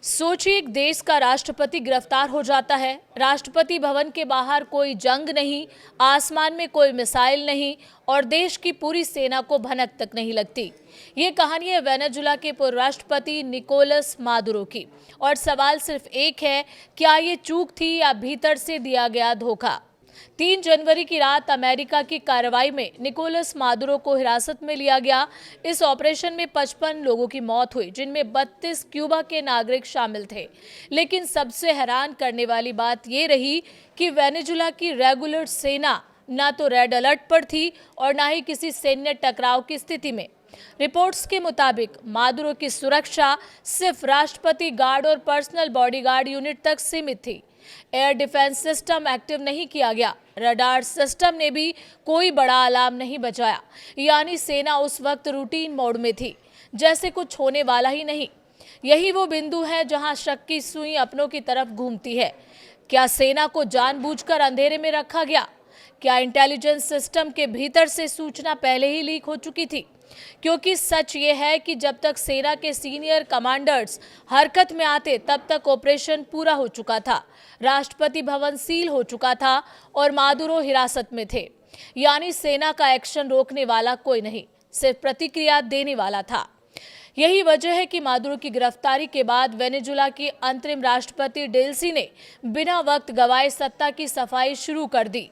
सोचिए, एक देश का राष्ट्रपति गिरफ्तार हो जाता है। राष्ट्रपति भवन के बाहर कोई जंग नहीं, आसमान में कोई मिसाइल नहीं और देश की पूरी सेना को भनक तक नहीं लगती। ये कहानी है वेनेजुला के पूर्व राष्ट्रपति निकोलस मादुरो की। और सवाल सिर्फ एक है, क्या ये चूक थी या भीतर से दिया गया धोखा। 3 जनवरी की रात अमेरिका की कार्रवाई में निकोलस मादुरो को हिरासत में लिया गया। इस ऑपरेशन में 55 लोगों की मौत हुई, जिनमें 32 क्यूबा के नागरिक शामिल थे। लेकिन सबसे हैरान करने वाली बात ये रही कि वेनेजुला की रेगुलर सेना ना तो रेड अलर्ट पर थी और ना ही किसी सैन्य टकराव की स्थिति में। रिपोर्ट्स के मुताबिक मादुरो की सुरक्षा सिर्फ राष्ट्रपति गार्ड और पर्सनल बॉडीगार्ड यूनिट तक सीमित थी। एयर डिफेंस सिस्टम एक्टिव नहीं किया गया। रडार सिस्टम ने भी कोई बड़ा अलार्म नहीं बजाया। यानी सेना उस वक्त रूटीन मोड में थी, जैसे कुछ होने वाला ही नहीं। यही वो बिंदु है जहां शक की सुई अपनों की तरफ घूमती है। क्या सेना को जानबूझकर अंधेरे में रखा गया? क्या इंटेलिजेंस सिस्टम के भीतर से सूचना पहले ही लीक हो चुकी थी? क्योंकि सच ये है कि जब तक सेना के सीनियर कमांडर्स हरकत में आते, तब तक ऑपरेशन पूरा हो चुका था। राष्ट्रपति भवन सील हो चुका था और मादुरो हिरासत में थे। यानी सेना का एक्शन रोकने वाला कोई नहीं, सिर्फ प्रतिक्रिया देने वाला था। यही वजह है कि मादुरो की गिरफ्तारी के बाद वेनेजुला की अंतरिम राष्ट्रपति डेल्सी ने बिना वक्त गवाए सत्ता की सफाई शुरू कर दी।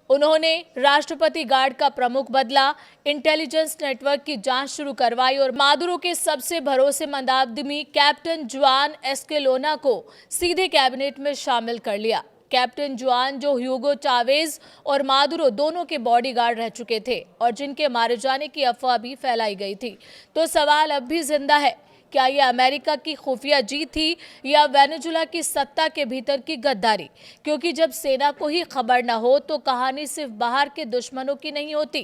उन्होंने राष्ट्रपति गार्ड का प्रमुख बदला, इंटेलिजेंस नेटवर्क की जांच शुरू करवाई और मादुरो के सबसे भरोसेमंद आदमी कैप्टन जुआन एस्केलोना को सीधे कैबिनेट में शामिल कर लिया। कैप्टन जुआन, जो ह्यूगो चावेज और मादुरो दोनों के बॉडीगार्ड रह चुके थे और जिनके मारे जाने की अफवाह भी फैलाई गई थी। तो सवाल अब भी जिंदा है, क्या यह अमेरिका की खुफिया जीत थी या वेनेजुला की सत्ता के भीतर की गद्दारी? क्योंकि जब सेना को ही खबर न हो तो कहानी सिर्फ बाहर के दुश्मनों की नहीं होती।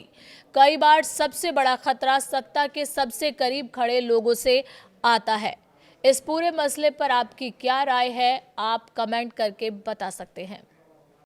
कई बार सबसे बड़ा खतरा सत्ता के सबसे करीब खड़े लोगों से आता है। इस पूरे मसले पर आपकी क्या राय है, आप कमेंट करके बता सकते हैं।